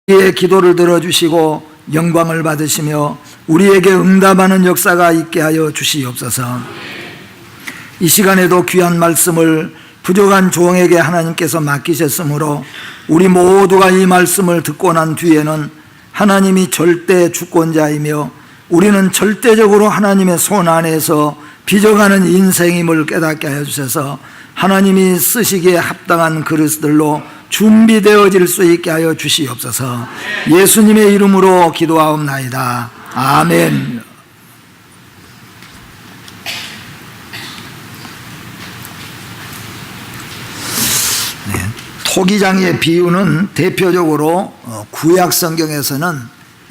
우리의 기도를 들어주시고 영광을 받으시며 우리에게 응답하는 역사가 있게 하여 주시옵소서. 이 시간에도 귀한 말씀을 부족한 종에게 하나님께서 맡기셨으므로 우리 모두가 이 말씀을 듣고 난 뒤에는 하나님이 절대 주권자이며 우리는 절대적으로 하나님의 손 안에서 빚어가는 인생임을 깨닫게 하여 주셔서 하나님이 쓰시기에 합당한 그릇들로 준비되어질 수 있게 하여 주시옵소서. 예수님의 이름으로 기도하옵나이다. 아멘. 토기장의 비유는 대표적으로 구약 성경에서는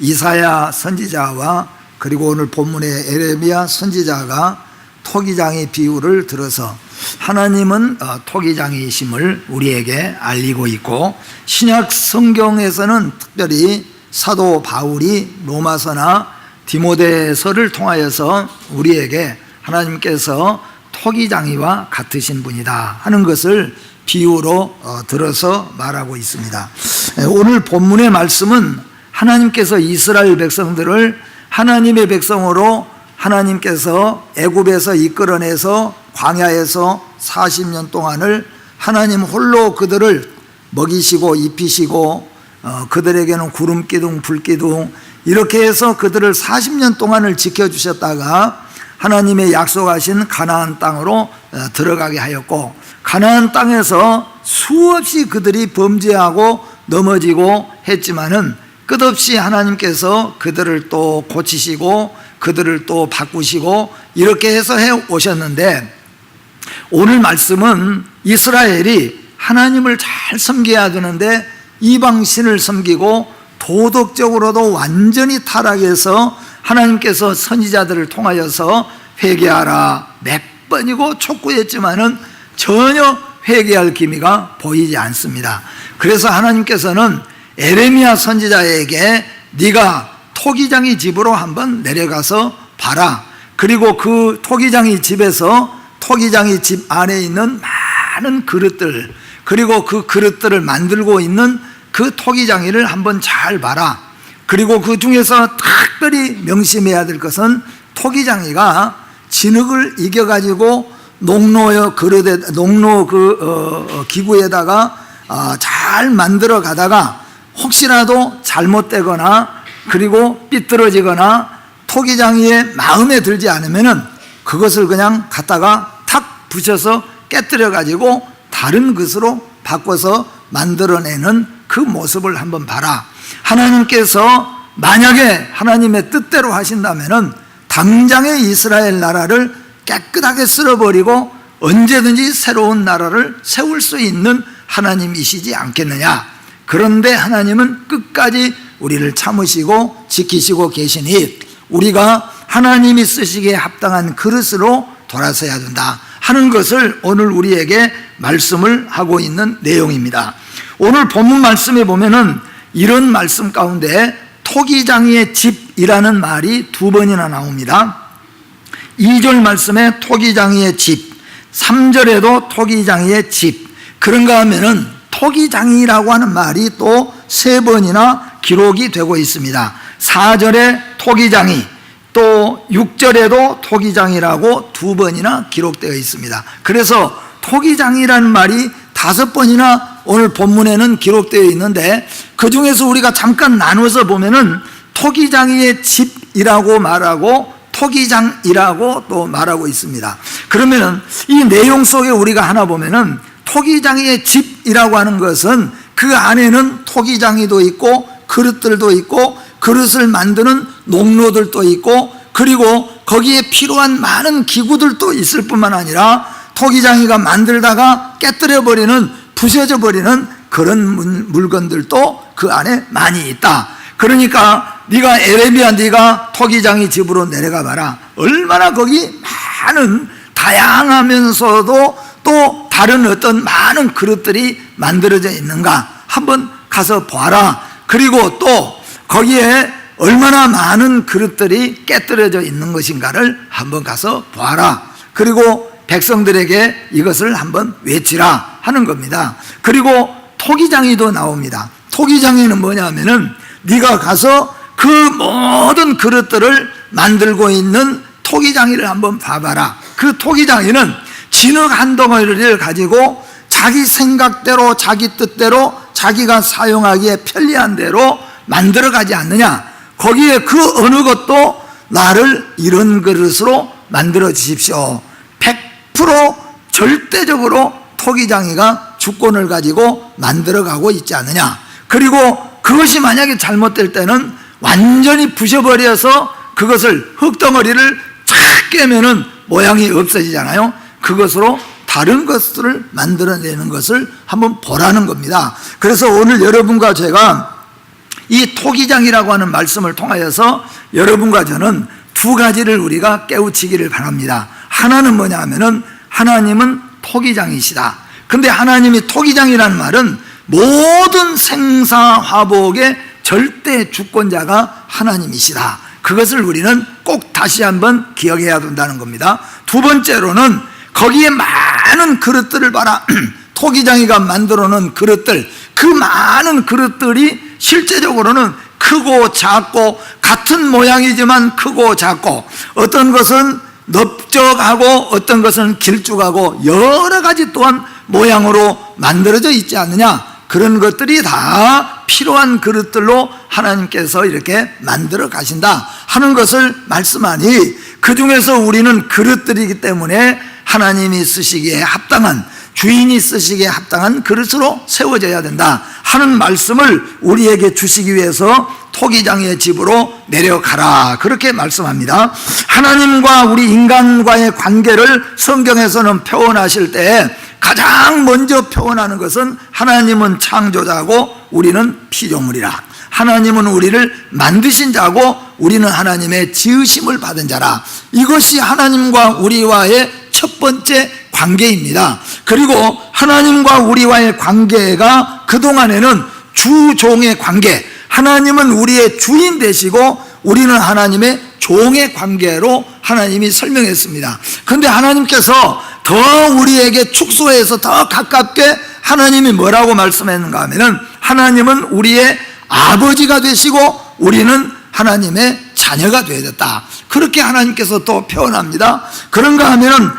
이사야 선지자와 그리고 오늘 본문의 에레미야 선지자가 토기장의 비유를 들어서 하나님은 토기장이심을 우리에게 알리고 있고, 신약 성경에서는 특별히 사도 바울이 로마서나 디모데서를 통하여서 우리에게 하나님께서 토기장이와 같으신 분이다 하는 것을 비유로 들어서 말하고 있습니다. 오늘 본문의 말씀은 하나님께서 이스라엘 백성들을 하나님의 백성으로 하나님께서 애굽에서 이끌어내서 광야에서 40년 동안을 하나님 홀로 그들을 먹이시고 입히시고 그들에게는 구름 기둥 불 기둥 이렇게 해서 그들을 40년 동안을 지켜주셨다가 하나님의 약속하신 가나안 땅으로 들어가게 하였고, 가나안 땅에서 수없이 그들이 범죄하고 넘어지고 했지만은 끝없이 하나님께서 그들을 또 고치시고 그들을 또 바꾸시고 이렇게 해서 해 오셨는데, 오늘 말씀은 이스라엘이 하나님을 잘 섬겨야 되는데 이방신을 섬기고 도덕적으로도 완전히 타락해서 하나님께서 선지자들을 통하여서 회개하라 몇 번이고 촉구했지만은 전혀 회개할 기미가 보이지 않습니다. 그래서 하나님께서는 에레미야 선지자에게 네가 토기장이 집으로 한번 내려가서 봐라. 그리고 그 토기장이 집에서 토기장이 집 안에 있는 많은 그릇들, 그리고 그 그릇들을 만들고 있는 그 토기장이를 한번 잘 봐라. 그리고 그 중에서 특별히 명심해야 될 것은 토기장이가 진흙을 이겨가지고 농로 그릇에 농로 기구에다가 잘 만들어 가다가 혹시라도 잘못되거나 그리고 삐뚤어지거나 토기장이의 마음에 들지 않으면은 그것을 그냥 갖다가 탁 부셔서 깨뜨려 가지고 다른 것으로 바꿔서 만들어내는 그 모습을 한번 봐라. 하나님께서 만약에 하나님의 뜻대로 하신다면은 당장의 이스라엘 나라를 깨끗하게 쓸어버리고 언제든지 새로운 나라를 세울 수 있는 하나님이시지 않겠느냐. 그런데 하나님은 끝까지 우리를 참으시고 지키시고 계시니 우리가 하나님이 쓰시기에 합당한 그릇으로 돌아서야 된다 하는 것을 오늘 우리에게 말씀을 하고 있는 내용입니다. 오늘 본문 말씀에 보면은 이런 말씀 가운데 토기장이의 집이라는 말이 두 번이나 나옵니다. 2절 말씀에 토기장이의 집, 3절에도 토기장이의 집. 그런가 하면은 토기장이라고 하는 말이 또 3번이나 기록이 되고 있습니다. 4절에 토기장이, 또 6절에도 토기장이라고 2번이나 기록되어 있습니다. 그래서 토기장이라는 말이 5번이나 오늘 본문에는 기록되어 있는데, 그 중에서 우리가 잠깐 나눠서 보면은 토기장이의 집이라고 말하고 토기장이라고 또 말하고 있습니다. 그러면은 이 내용 속에 우리가 하나 보면은 토기장이의 집이라고 하는 것은 그 안에는 토기장이도 있고 그릇들도 있고 그릇을 만드는 농로들도 있고 그리고 거기에 필요한 많은 기구들도 있을 뿐만 아니라 토기장이가 만들다가 깨뜨려 버리는, 부셔져 버리는 그런 물건들도 그 안에 많이 있다. 그러니까 네가 에레미야 네가 토기장이 집으로 내려가 봐라. 얼마나 거기 많은 다양하면서도 또 다른 어떤 많은 그릇들이 만들어져 있는가 한번 가서 봐라. 그리고 또 거기에 얼마나 많은 그릇들이 깨뜨려져 있는 것인가를 한번 가서 봐라. 그리고 백성들에게 이것을 한번 외치라 하는 겁니다. 그리고 토기장이도 나옵니다. 토기장이는 뭐냐면은 네가 가서 그 모든 그릇들을 만들고 있는 토기장이를 한번 봐봐라. 그 토기장이는 진흙 한 덩어리를 가지고 자기 생각대로 자기 뜻대로 자기가 사용하기에 편리한 대로 만들어가지 않느냐. 거기에 그 어느 것도 나를 이런 그릇으로 만들어 주십시오. 100% 절대적으로 토기장이가 주권을 가지고 만들어가고 있지 않느냐. 그리고 그것이 만약에 잘못될 때는 완전히 부셔버려서 그것을 흙덩어리를 쫙 깨면은 모양이 없어지잖아요. 그것으로 다른 것들을 만들어내는 것을 한번 보라는 겁니다. 그래서 오늘 여러분과 제가 이 토기장이라고 하는 말씀을 통하여서 여러분과 저는 두 가지를 우리가 깨우치기를 바랍니다. 하나는 뭐냐 하면은 하나님은 토기장이시다. 근데 하나님이 토기장이라는 말은 모든 생사화복의 절대 주권자가 하나님이시다. 그것을 우리는 꼭 다시 한번 기억해야 된다는 겁니다. 두 번째로는 거기에 많은 그릇들을 봐라. 토기장이가 만들어 놓은 그릇들, 그 많은 그릇들이 실제적으로는 크고 작고 같은 모양이지만 크고 작고 어떤 것은 넓적하고 어떤 것은 길쭉하고 여러 가지 또한 모양으로 만들어져 있지 않느냐. 그런 것들이 다 필요한 그릇들로 하나님께서 이렇게 만들어 가신다 하는 것을 말씀하니, 그 중에서 우리는 그릇들이기 때문에 하나님이 쓰시기에 합당한, 주인이 쓰시기에 합당한 그릇으로 세워져야 된다 하는 말씀을 우리에게 주시기 위해서 토기장의 집으로 내려가라, 그렇게 말씀합니다. 하나님과 우리 인간과의 관계를 성경에서는 표현하실 때 가장 먼저 표현하는 것은 하나님은 창조자고 우리는 피조물이라, 하나님은 우리를 만드신 자고 우리는 하나님의 지으심을 받은 자라. 이것이 하나님과 우리와의 첫 번째 관계입니다. 그리고 하나님과 우리와의 관계가 그동안에는 주종의 관계, 하나님은 우리의 주인 되시고 우리는 하나님의 종의 관계로 하나님이 설명했습니다. 그런데 하나님께서 더 우리에게 축소해서 더 가깝게 하나님이 뭐라고 말씀했는가 하면은 하나님은 우리의 아버지가 되시고 우리는 하나님의 자녀가 되어졌다, 그렇게 하나님께서 또 표현합니다. 그런가 하면은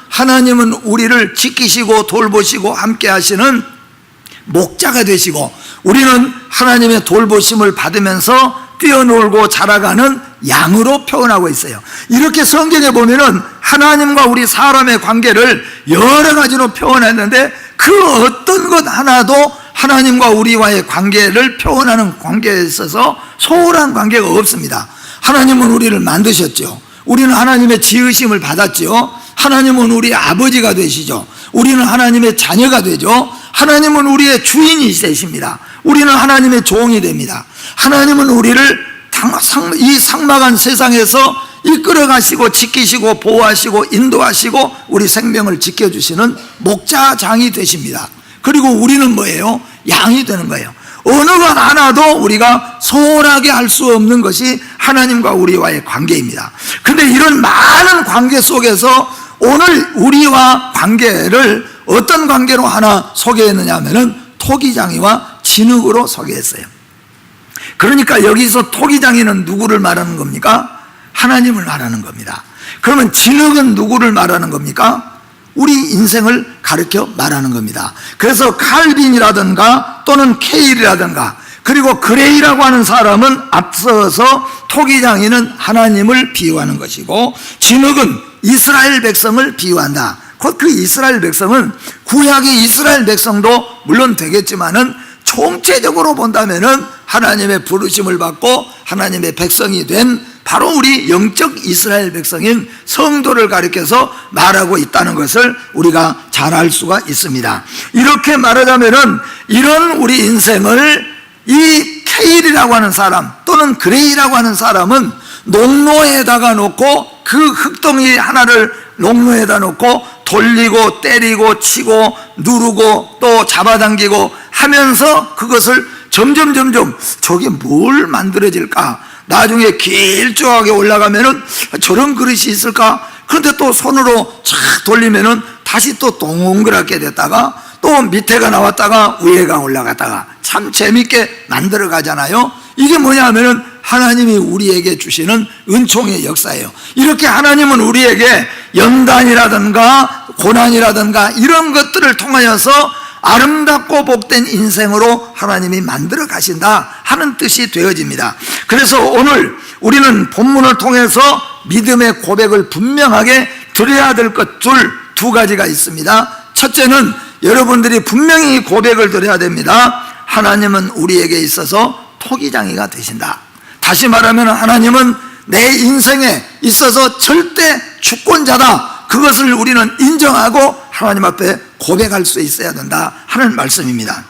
하나님은 우리를 지키시고 돌보시고 함께 하시는 목자가 되시고 우리는 하나님의 돌보심을 받으면서 뛰어놀고 자라가는 양으로 표현하고 있어요. 이렇게 성경에 보면은 하나님과 우리 사람의 관계를 여러 가지로 표현했는데 그 어떤 것 하나도 하나님과 우리와의 관계를 표현하는 관계에 있어서 소홀한 관계가 없습니다. 하나님은 우리를 만드셨죠. 우리는 하나님의 지으심을 받았죠. 하나님은 우리의 아버지가 되시죠. 우리는 하나님의 자녀가 되죠. 하나님은 우리의 주인이 되십니다. 우리는 하나님의 종이 됩니다. 하나님은 우리를 이 삭막한 세상에서 이끌어 가시고 지키시고 보호하시고 인도하시고 우리 생명을 지켜주시는 목자장이 되십니다. 그리고 우리는 뭐예요? 양이 되는 거예요. 어느 것 하나도 우리가 소홀하게 할 수 없는 것이 하나님과 우리와의 관계입니다. 그런데 이런 많은 관계 속에서 오늘 우리와 관계를 어떤 관계로 하나 소개했느냐 하면은 토기장이와 진흙으로 소개했어요. 그러니까 여기서 토기장이는 누구를 말하는 겁니까? 하나님을 말하는 겁니다. 그러면 진흙은 누구를 말하는 겁니까? 우리 인생을 가르쳐 말하는 겁니다. 그래서 칼빈이라든가 또는 케일이라든가 그리고 그레이라고 하는 사람은 앞서서 토기장이는 하나님을 비유하는 것이고 진흙은 이스라엘 백성을 비유한다. 곧 그 이스라엘 백성은 구약의 이스라엘 백성도 물론 되겠지만은 총체적으로 본다면은 하나님의 부르심을 받고 하나님의 백성이 된 바로 우리 영적 이스라엘 백성인 성도를 가리켜서 말하고 있다는 것을 우리가 잘 알 수가 있습니다. 이렇게 말하자면은 이런 우리 인생을 이 케일이라고 하는 사람 또는 그레이라고 하는 사람은 농로에다가 놓고 그 흙덩이 하나를 농로에다 놓고 돌리고 때리고 치고 누르고 또 잡아당기고 하면서 그것을 점점 저게 뭘 만들어질까, 나중에 길쭉하게 올라가면은 저런 그릇이 있을까, 그런데 또 손으로 착 돌리면은 다시 또 동그랗게 됐다가 또 밑에가 나왔다가 위에가 올라갔다가 참 재밌게 만들어 가잖아요. 이게 뭐냐 하면은 하나님이 우리에게 주시는 은총의 역사예요. 이렇게 하나님은 우리에게 연단이라든가 고난이라든가 이런 것들을 통하여서 아름답고 복된 인생으로 하나님이 만들어 가신다 하는 뜻이 되어집니다. 그래서 오늘 우리는 본문을 통해서 믿음의 고백을 분명하게 드려야 될 것 두 가지가 있습니다. 첫째는 여러분들이 분명히 고백을 드려야 됩니다. 하나님은 우리에게 있어서 토기장이가 되신다. 다시 말하면 하나님은 내 인생에 있어서 절대 주권자다. 그것을 우리는 인정하고 하나님 앞에 고백할 수 있어야 된다 하는 말씀입니다.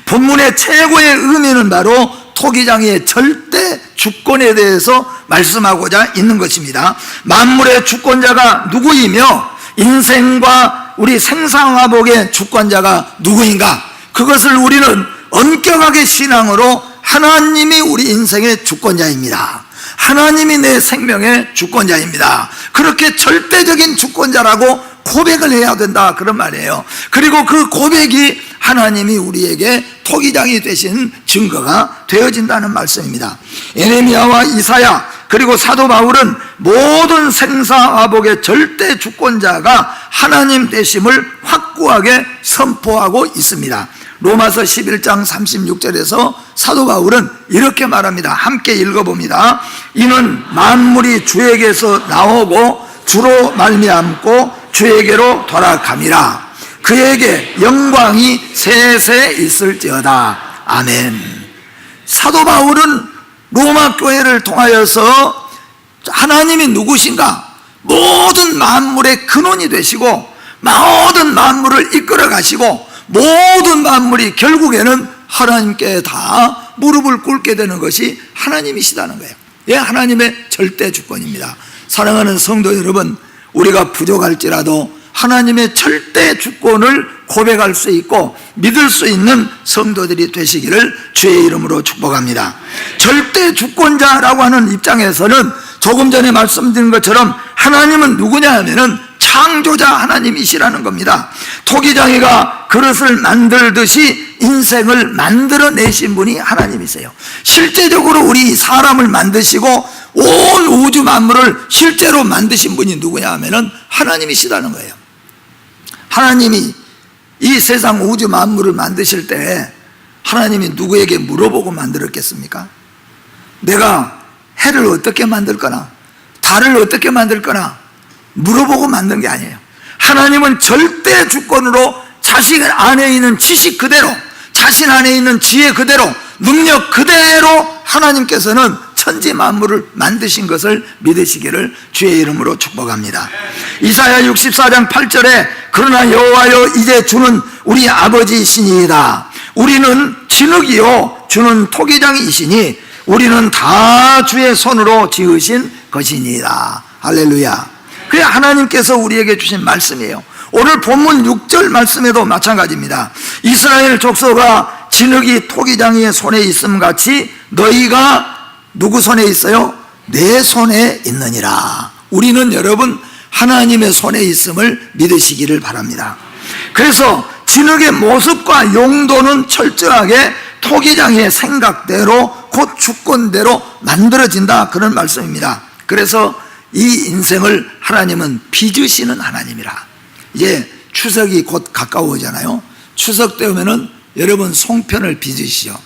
본문의 최고의 의미는 바로 토기장의 절대 주권에 대해서 말씀하고자 있는 것입니다. 만물의 주권자가 누구이며 인생과 우리 생사화복의 주권자가 누구인가? 그것을 우리는 엄격하게 신앙으로 하나님이 우리 인생의 주권자입니다. 하나님이 내 생명의 주권자입니다. 그렇게 절대적인 주권자라고 고백을 해야 된다 그런 말이에요. 그리고 그 고백이 하나님이 우리에게 토기장이 되신 증거가 되어진다는 말씀입니다. 예레미야와 이사야 그리고 사도 바울은 모든 생사화복의 절대 주권자가 하나님 되심을 확고하게 선포하고 있습니다. 로마서 11장 36절에서 사도 바울은 이렇게 말합니다. 함께 읽어봅니다. 이는 만물이 주에게서 나오고 주로 말미암고 주에게로 돌아감이라. 그에게 영광이 세세 있을지어다. 아멘. 사도 바울은 로마 교회를 통하여서 하나님이 누구신가? 모든 만물의 근원이 되시고 모든 만물을 이끌어 가시고 모든 만물이 결국에는 하나님께 다 무릎을 꿇게 되는 것이 하나님이시다는 거예요. 예, 하나님의 절대 주권입니다. 사랑하는 성도 여러분, 우리가 부족할지라도 하나님의 절대 주권을 고백할 수 있고 믿을 수 있는 성도들이 되시기를 주의 이름으로 축복합니다. 절대 주권자라고 하는 입장에서는 조금 전에 말씀드린 것처럼 하나님은 누구냐 하면은 창조자 하나님이시라는 겁니다. 토기장이가 그릇을 만들듯이 인생을 만들어내신 분이 하나님이세요. 실제적으로 우리 사람을 만드시고 온 우주 만물을 실제로 만드신 분이 누구냐 하면은 하나님이시다는 거예요. 하나님이 이 세상 우주 만물을 만드실 때 하나님이 누구에게 물어보고 만들었겠습니까? 내가 해를 어떻게 만들 거나 달을 어떻게 만들 거나 물어보고 만든 게 아니에요. 하나님은 절대 주권으로 자신 안에 있는 지식 그대로, 자신 안에 있는 지혜 그대로, 능력 그대로 하나님께서는 천지 만물을 만드신 것을 믿으시기를 주의 이름으로 축복합니다. 이사야 64장 8절에 그러나 여호와여 이제 주는 우리 아버지이시니이다. 우리는 진흙이요 주는 토기장이시니 우리는 다 주의 손으로 지으신 것이니이다. 할렐루야. 그게 하나님께서 우리에게 주신 말씀이에요. 오늘 본문 6절 말씀에도 마찬가지입니다. 이스라엘 족속아 진흙이 토기장이의 손에 있음 같이 너희가 누구 손에 있어요? 내 손에 있느니라. 우리는 여러분 하나님의 손에 있음을 믿으시기를 바랍니다. 그래서 진흙의 모습과 용도는 철저하게 토기장의 생각대로 곧 주권대로 만들어진다 그런 말씀입니다. 그래서 이 인생을 하나님은 빚으시는 하나님이라. 이제 추석이 곧 가까워오잖아요. 추석 때 오면은 여러분 송편을 빚으시죠.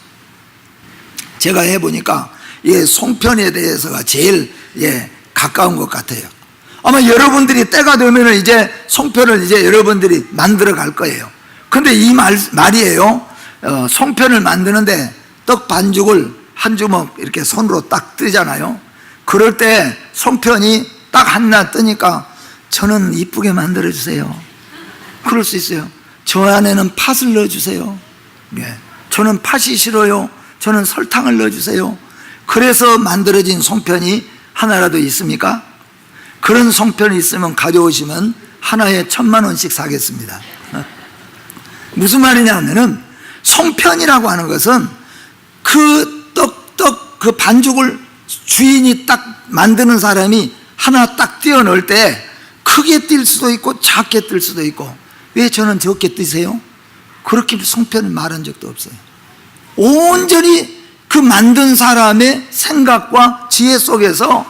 제가 해보니까 이 송편에 대해서가 제일 가까운 것 같아요. 아마 여러분들이 때가 되면은 이제 송편을 이제 여러분들이 만들어 갈 거예요. 근데 이 말이에요. 송편을 만드는데 떡 반죽을 한 주먹 이렇게 손으로 딱 뜨잖아요. 그럴 때 송편이 딱 하나 뜨니까 저는 이쁘게 만들어주세요. 그럴 수 있어요. 저 안에는 팥을 넣어주세요. 저는 팥이 싫어요. 저는 설탕을 넣어주세요. 그래서 만들어진 송편이 하나라도 있습니까? 그런 송편이 있으면 가져오시면 하나에 1,000만 원씩 사겠습니다. 무슨 말이냐 하면은 송편이라고 하는 것은 그 그 반죽을 주인이 딱 만드는 사람이 하나 딱 띄어 넣을 때 크게 뜰 수도 있고 작게 뜰 수도 있고 왜 저는 적게 뜨세요? 그렇게 송편을 말한 적도 없어요. 온전히 그 만든 사람의 생각과 지혜 속에서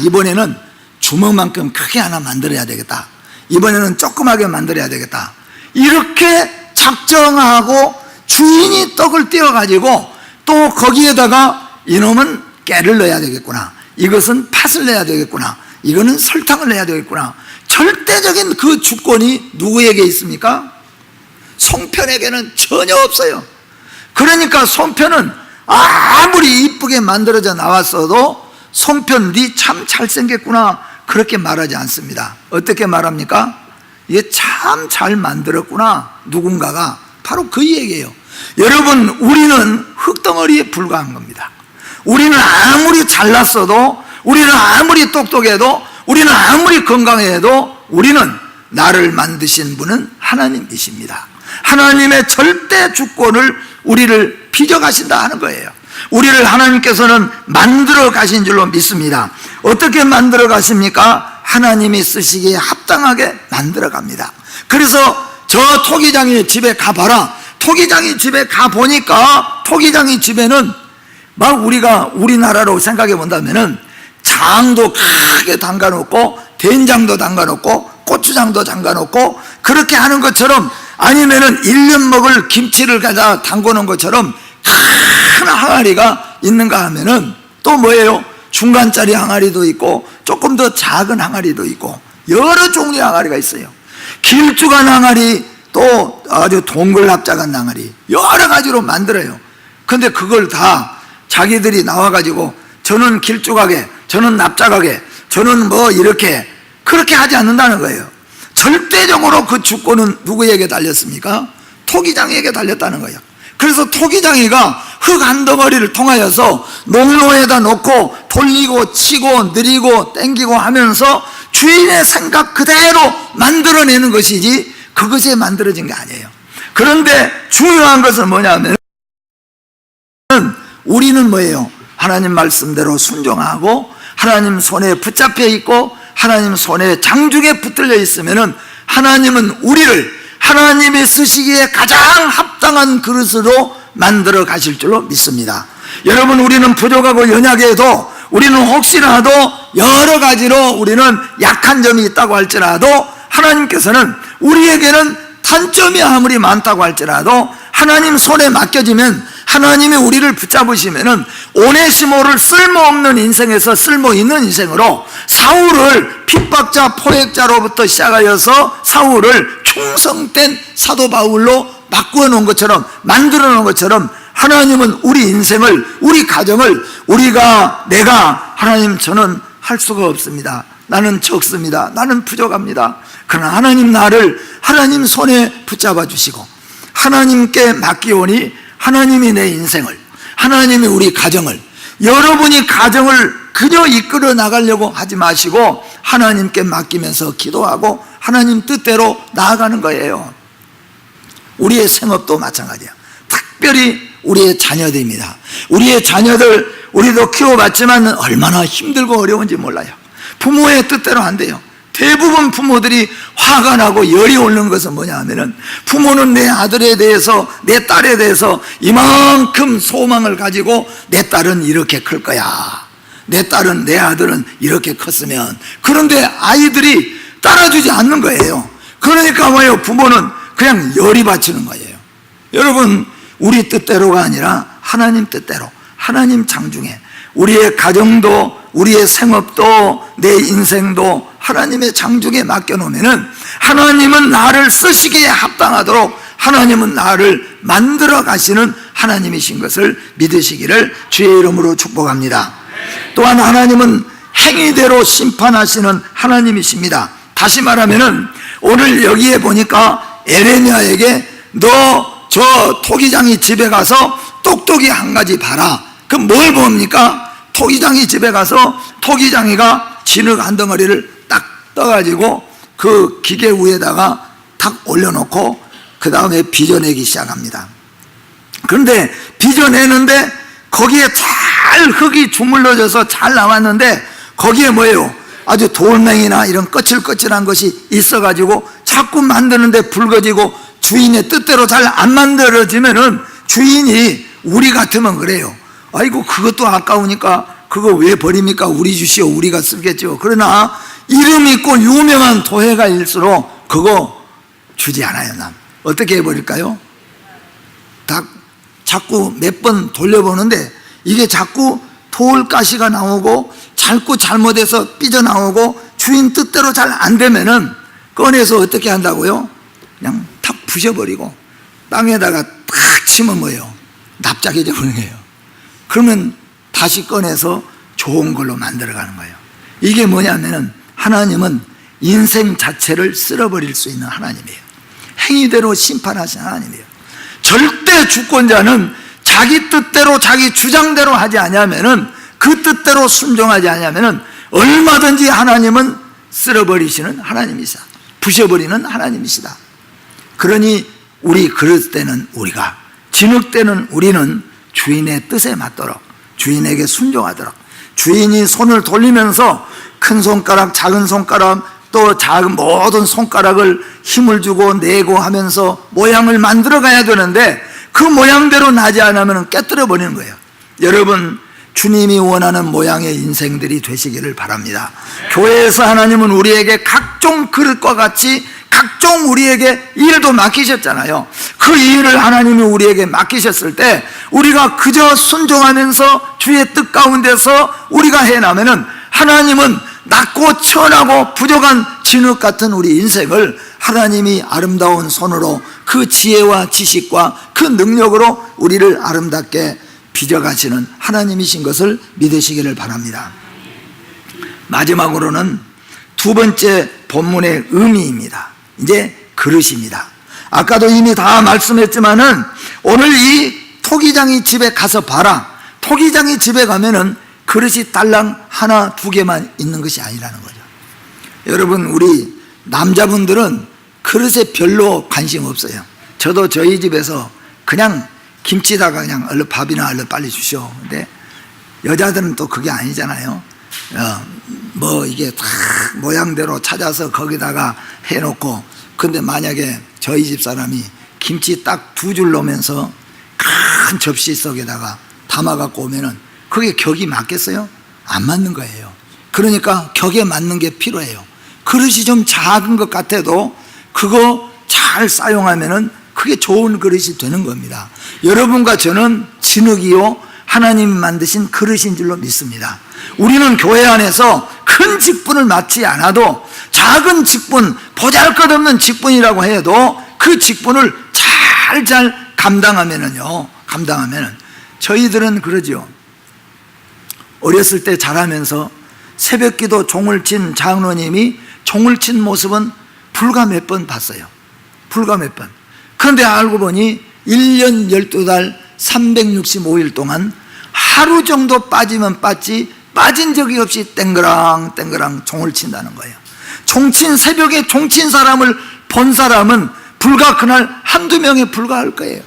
이번에는 주먹만큼 크게 하나 만들어야 되겠다, 이번에는 조그맣게 만들어야 되겠다, 이렇게 작정하고 주인이 떡을 띄어가지고 또 거기에다가 이놈은 깨를 넣어야 되겠구나, 이것은 팥을 넣어야 되겠구나, 이거는 설탕을 넣어야 되겠구나, 절대적인 그 주권이 누구에게 있습니까? 송편에게는 전혀 없어요. 그러니까 송편은 아무리 이쁘게 만들어져 나왔어도 송편 니 참 잘생겼구나 그렇게 말하지 않습니다. 어떻게 말합니까? 이게 참 잘 만들었구나, 누군가가. 바로 그 얘기예요. 여러분, 우리는 흙덩어리에 불과한 겁니다. 우리는 아무리 잘났어도, 우리는 아무리 똑똑해도, 우리는 아무리 건강해도 우리는 나를 만드신 분은 하나님이십니다. 하나님의 절대 주권을 우리를 빚어가신다 하는 거예요. 우리를 하나님께서는 만들어 가신 줄로 믿습니다. 어떻게 만들어 가십니까? 하나님이 쓰시기에 합당하게 만들어 갑니다. 그래서 저 토기장이 집에 가봐라. 토기장이 집에 가보니까 토기장이 집에는 막 우리가 우리나라로 생각해 본다면은 장도 크게 담가놓고 된장도 담가놓고 고추장도 담가놓고 그렇게 하는 것처럼, 아니면은 1년 먹을 김치를 갖다 담궈놓은 것처럼 큰 항아리가 있는가 하면은 또 뭐예요? 중간짜리 항아리도 있고 조금 더 작은 항아리도 있고 여러 종류의 항아리가 있어요. 길쭉한 항아리, 또 아주 동글납작한 항아리, 여러 가지로 만들어요. 근데 그걸 다 자기들이 나와가지고 저는 길쭉하게, 저는 납작하게, 저는 뭐 이렇게 그렇게 하지 않는다는 거예요. 절대적으로 그 주권은 누구에게 달렸습니까? 토기장이에게 달렸다는 거예요. 그래서 토기장이가 흙 한 덩어리를 통하여서 농로에다 놓고 돌리고 치고 느리고 땡기고 하면서 주인의 생각 그대로 만들어내는 것이지 그것에 만들어진 게 아니에요. 그런데 중요한 것은 뭐냐면 우리는 뭐예요? 하나님 말씀대로 순종하고 하나님 손에 붙잡혀 있고 하나님 손에 장중에 붙들려 있으면은 하나님은 우리를 하나님이 쓰시기에 가장 합당한 그릇으로 만들어 가실 줄로 믿습니다. 여러분, 우리는 부족하고 연약해도, 우리는 혹시라도 여러 가지로 우리는 약한 점이 있다고 할지라도 하나님께서는 우리에게는 단점이 아무리 많다고 할지라도 하나님 손에 맡겨지면, 하나님이 우리를 붙잡으시면은 오네시모를 쓸모없는 인생에서 쓸모있는 인생으로, 사울을 핍박자 포획자로부터 시작하여서 사울을 충성된 사도 바울로 바꾸어 놓은 것처럼, 만들어 놓은 것처럼 하나님은 우리 인생을, 우리 가정을 내가 하나님 저는 할 수가 없습니다, 나는 적습니다, 나는 부족합니다. 그러나 하나님 나를 하나님 손에 붙잡아 주시고 하나님께 맡기오니 하나님이 내 인생을, 하나님이 우리 가정을, 여러분이 가정을 그저 이끌어 나가려고 하지 마시고 하나님께 맡기면서 기도하고 하나님 뜻대로 나아가는 거예요. 우리의 생업도 마찬가지야. 특별히 우리의 자녀들입니다. 우리의 자녀들 우리도 키워봤지만 얼마나 힘들고 어려운지 몰라요. 부모의 뜻대로 안 돼요. 대부분 부모들이 화가 나고 열이 오르는 것은 뭐냐 하면은 부모는 내 아들에 대해서, 내 딸에 대해서 이만큼 소망을 가지고 내 딸은 이렇게 클 거야, 내 딸은, 내 아들은 이렇게 컸으면, 그런데 아이들이 따라주지 않는 거예요. 그러니까 뭐예요? 부모는 그냥 열이 받치는 거예요. 여러분, 우리 뜻대로가 아니라 하나님 뜻대로, 하나님 장중에 우리의 가정도, 우리의 생업도, 내 인생도 하나님의 장중에 맡겨놓으면은 하나님은 나를 쓰시기에 합당하도록 하나님은 나를 만들어 가시는 하나님이신 것을 믿으시기를 주의 이름으로 축복합니다. 또한 하나님은 행위대로 심판하시는 하나님이십니다. 다시 말하면은 오늘 여기에 보니까 에레미야에게 너 저 토기장이 집에 가서 똑똑이 한 가지 봐라. 그럼 뭘 봅니까? 토기장이 집에 가서 토기장이가 진흙 한 덩어리를 딱 떠가지고 그 기계 위에다가 탁 올려놓고 그 다음에 빚어내기 시작합니다. 그런데 빚어내는데 거기에 잘 흙이 주물러져서 잘 나왔는데 거기에 뭐예요? 아주 돌멩이나 이런 거칠거칠한 것이 있어가지고 자꾸 만드는데 붉어지고 주인의 뜻대로 잘 안 만들어지면은 주인이 우리 같으면 그래요. 아이고 그것도 아까우니까 그거 왜 버립니까? 우리 주시오, 우리가 쓰겠죠. 그러나 이름 있고 유명한 도회가일수록 그거 주지 않아요. 남 어떻게 해버릴까요? 자꾸 몇 번 돌려보는데 이게 자꾸 돌가시가 나오고 자꾸 잘못해서 삐져나오고 주인 뜻대로 잘 안 되면은 꺼내서 어떻게 한다고요? 그냥 탁 부셔버리고 땅에다가 탁 치면 뭐예요? 납작해져 버리는 거예요. 그러면 다시 꺼내서 좋은 걸로 만들어가는 거예요. 이게 뭐냐면은 하나님은 인생 자체를 쓸어버릴 수 있는 하나님이에요. 행위대로 심판하시는 하나님이에요. 절대 주권자는 자기 뜻대로 자기 주장대로 하지 않으면은, 그 뜻대로 순종하지 않으면은 얼마든지 하나님은 쓸어버리시는 하나님이시다. 부셔버리는 하나님이시다. 그러니 우리 그럴 때는, 우리가 진흙되는 우리는 주인의 뜻에 맞도록, 주인에게 순종하도록, 주인이 손을 돌리면서 큰 손가락, 작은 손가락, 또 작은 모든 손가락을 힘을 주고 내고 하면서 모양을 만들어 가야 되는데 그 모양대로 나지 않으면 깨뜨려 버리는 거예요. 여러분, 주님이 원하는 모양의 인생들이 되시기를 바랍니다. 교회에서 하나님은 우리에게 각종 그릇과 같이 각종 우리에게 일도 맡기셨잖아요. 그 일을 하나님이 우리에게 맡기셨을 때 우리가 그저 순종하면서 주의 뜻 가운데서 우리가 해나면은 하나님은 낮고 천하고 부족한 진흙 같은 우리 인생을 하나님이 아름다운 손으로 그 지혜와 지식과 그 능력으로 우리를 아름답게 빚어가시는 하나님이신 것을 믿으시기를 바랍니다. 마지막으로는 두 번째 본문의 의미입니다. 이제 그릇입니다. 아까도 이미 다 말씀했지만은 오늘 이 토기장이 집에 가서 봐라. 토기장이 집에 가면은 그릇이 딸랑 하나 두 개만 있는 것이 아니라는 거죠. 여러분, 우리 남자분들은 그릇에 별로 관심 없어요. 저도 저희 집에서 그냥 김치다가 그냥 얼른 밥이나 얼른 빨리 주시오. 근데 여자들은 또 그게 아니잖아요. 뭐 이게 다 모양대로 찾아서 거기다가 해놓고, 근데 만약에 저희 집 사람이 김치 딱 두 줄 넣으면서 큰 접시 속에다가 담아갖고 오면은 그게 격이 맞겠어요? 안 맞는 거예요. 그러니까 격에 맞는 게 필요해요. 그릇이 좀 작은 것 같아도 그거 잘 사용하면은 그게 좋은 그릇이 되는 겁니다. 여러분과 저는 진흙이요 하나님이 만드신 그릇인 줄로 믿습니다. 우리는 교회 안에서 큰 직분을 맡지 않아도 작은 직분, 보잘것없는 직분이라고 해도 그 직분을 잘 감당하면은요, 저희들은 그러죠. 어렸을 때 자라면서 새벽기도 종을 친 장로님이 종을 친 모습은 불과 몇 번 봤어요. 불과 몇 번. 그런데 알고 보니 1년 12달 365일 동안 하루 정도 빠지면 빠진 적이 없이 땡그랑 종을 친다는 거예요. 종친 새벽에 종친 사람을 본 사람은 불과 그날 한두 명에 불과할 거예요.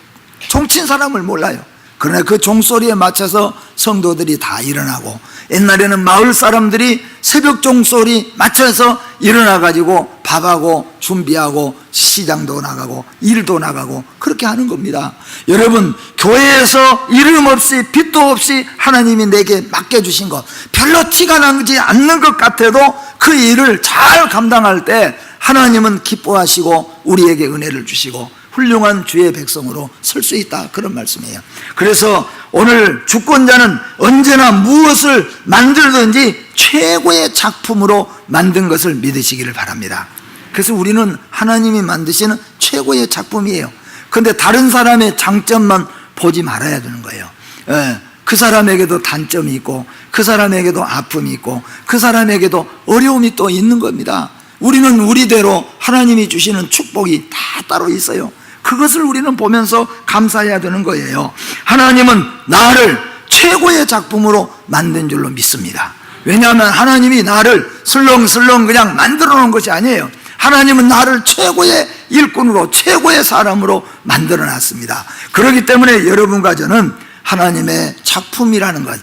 종친 사람을 몰라요. 그러나 그 종소리에 맞춰서 성도들이 다 일어나고, 옛날에는 마을 사람들이 새벽 종소리 맞춰서 일어나가지고 밥하고 준비하고 시장도 나가고 일도 나가고 그렇게 하는 겁니다. 여러분, 교회에서 이름 없이 빛도 없이 하나님이 내게 맡겨주신 것, 별로 티가 나지 않는 것 같아도 그 일을 잘 감당할 때 하나님은 기뻐하시고 우리에게 은혜를 주시고 훌륭한 주의 백성으로 설 수 있다, 그런 말씀이에요. 그래서 오늘 주권자는 언제나 무엇을 만들든지 최고의 작품으로 만든 것을 믿으시기를 바랍니다. 그래서 우리는 하나님이 만드시는 최고의 작품이에요. 그런데 다른 사람의 장점만 보지 말아야 되는 거예요. 그 사람에게도 단점이 있고, 그 사람에게도 아픔이 있고, 그 사람에게도 어려움이 또 있는 겁니다. 우리는 우리대로 하나님이 주시는 축복이 다 따로 있어요. 그것을 우리는 보면서 감사해야 되는 거예요. 하나님은 나를 최고의 작품으로 만든 줄로 믿습니다. 왜냐하면 하나님이 나를 슬렁슬렁 그냥 만들어 놓은 것이 아니에요. 하나님은 나를 최고의 일꾼으로, 최고의 사람으로 만들어 놨습니다. 그렇기 때문에 여러분과 저는 하나님의 작품이라는 것,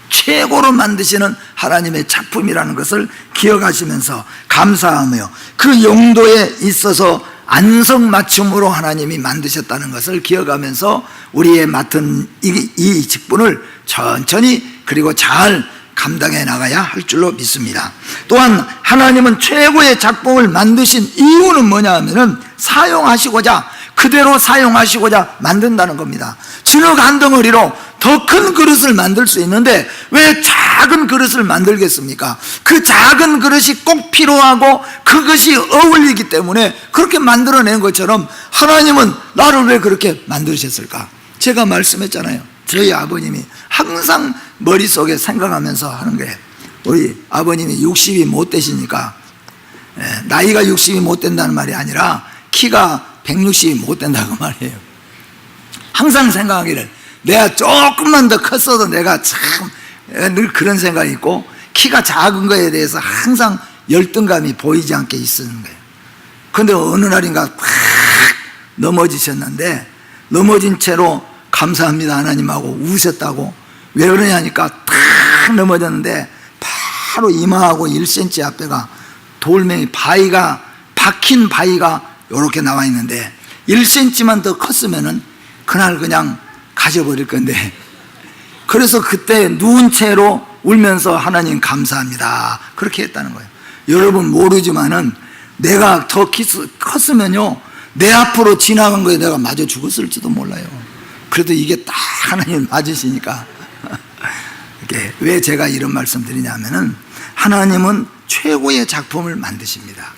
최고로 만드시는 하나님의 작품이라는 것을 기억하시면서 감사하며 그 용도에 있어서 안성맞춤으로 하나님이 만드셨다는 것을 기억하면서 우리의 맡은 이 직분을 천천히 그리고 잘 감당해 나가야 할 줄로 믿습니다. 또한 하나님은 최고의 작품을 만드신 이유는 뭐냐 하면은 사용하시고자, 그대로 사용하시고자 만든다는 겁니다. 진흙 한 덩어리로 더 큰 그릇을 만들 수 있는데 왜 작은 그릇을 만들겠습니까? 그 작은 그릇이 꼭 필요하고 그것이 어울리기 때문에 그렇게 만들어낸 것처럼 하나님은 나를 왜 그렇게 만드셨을까? 제가 말씀했잖아요. 저희 아버님이 항상 머릿속에 생각하면서 하는 거예요. 우리 아버님이 60이 못 되시니까, 나이가 60이 못 된다는 말이 아니라 키가 160이 못 된다고 말이에요. 항상 생각하기를 내가 조금만 더 컸어도 내가 참 늘 그런 생각이 있고, 키가 작은 거에 대해서 항상 열등감이 보이지 않게 있는 거예요. 그런데 어느 날인가 팍 넘어지셨는데, 넘어진 채로 감사합니다 하나님하고 우셨다고. 왜 그러냐니까 탁 넘어졌는데 바로 이마하고 1cm 앞에가 돌멩이 바위가, 박힌 바위가 이렇게 나와 있는데 1cm만 더 컸으면은 그날 그냥 가져버릴 건데, 그래서 그때 누운 채로 울면서 하나님 감사합니다 그렇게 했다는 거예요. 여러분 모르지만은 내가 더 컸으면요 내 앞으로 지나간 거에 내가 맞아 죽었을지도 몰라요. 그래도 이게 딱 하나님 맞으시니까. 왜 제가 이런 말씀 드리냐면은 하나님은 최고의 작품을 만드십니다.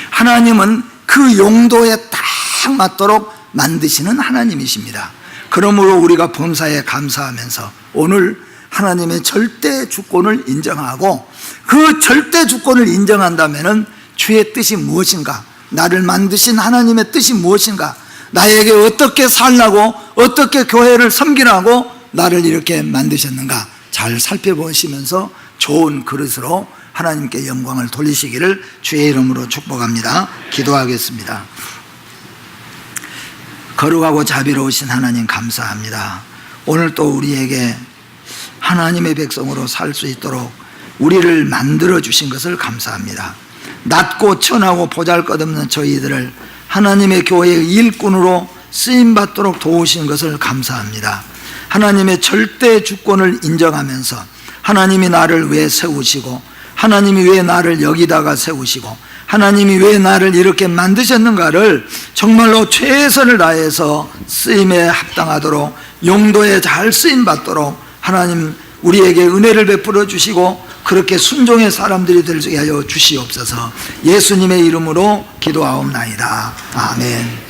하나님은 그 용도에 딱 맞도록 만드시는 하나님이십니다. 그러므로 우리가 범사에 감사하면서 오늘 하나님의 절대 주권을 인정하고, 그 절대 주권을 인정한다면은 주의 뜻이 무엇인가, 나를 만드신 하나님의 뜻이 무엇인가, 나에게 어떻게 살라고, 어떻게 교회를 섬기라고 나를 이렇게 만드셨는가 잘 살펴보시면서 좋은 그릇으로 하나님께 영광을 돌리시기를 주의 이름으로 축복합니다. 기도하겠습니다. 거룩하고 자비로우신 하나님 감사합니다. 오늘 또 우리에게 하나님의 백성으로 살 수 있도록 우리를 만들어 주신 것을 감사합니다. 낮고 천하고 보잘것없는 저희들을 하나님의 교회의 일꾼으로 쓰임받도록 도우신 것을 감사합니다. 하나님의 절대 주권을 인정하면서 하나님이 나를 왜 세우시고, 하나님이 왜 나를 여기다가 세우시고, 하나님이 왜 나를 이렇게 만드셨는가를 정말로 최선을 다해서 쓰임에 합당하도록, 용도에 잘 쓰임받도록 하나님 우리에게 은혜를 베풀어 주시고 그렇게 순종의 사람들이 되게 하여 주시옵소서. 예수님의 이름으로 기도하옵나이다. 아멘.